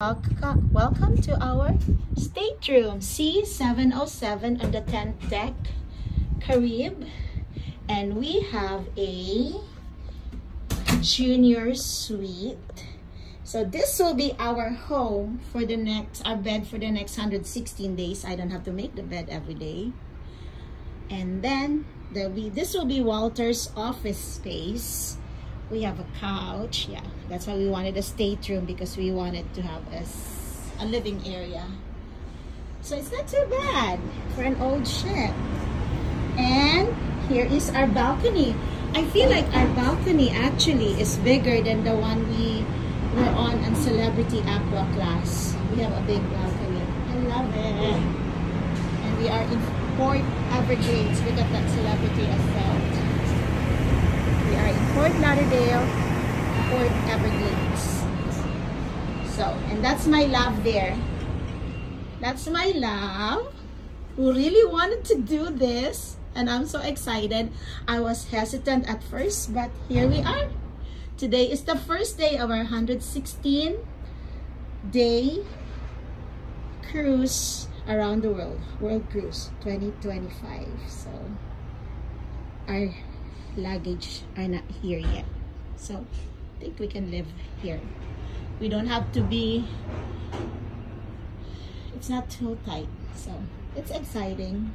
Welcome to our stateroom C707 on the 10th deck, Carib, and we have a junior suite. So this will be our home for our bed for the next 116 days. I don't have to make the bed every day. And then this will be Walter's office space. We have a couch. Yeah, that's why we wanted a stateroom, because we wanted to have a living area. So it's not too bad for an old ship. And here is our balcony. I feel like our balcony actually is bigger than the one we were on Celebrity Aqua class. We have a big balcony. I love it. And we are in Port Everglades. Look at that Celebrity Ascent. We are in Fort Lauderdale, Port Everglades. So, and that's my love there. That's my love, who really wanted to do this, and I'm so excited. I was hesitant at first, but here we are. Today is the first day of our 116-day cruise around the world cruise 2025. So, our luggage are not here yet, so I think we can live here. We don't have to be, it's not too tight, so it's exciting.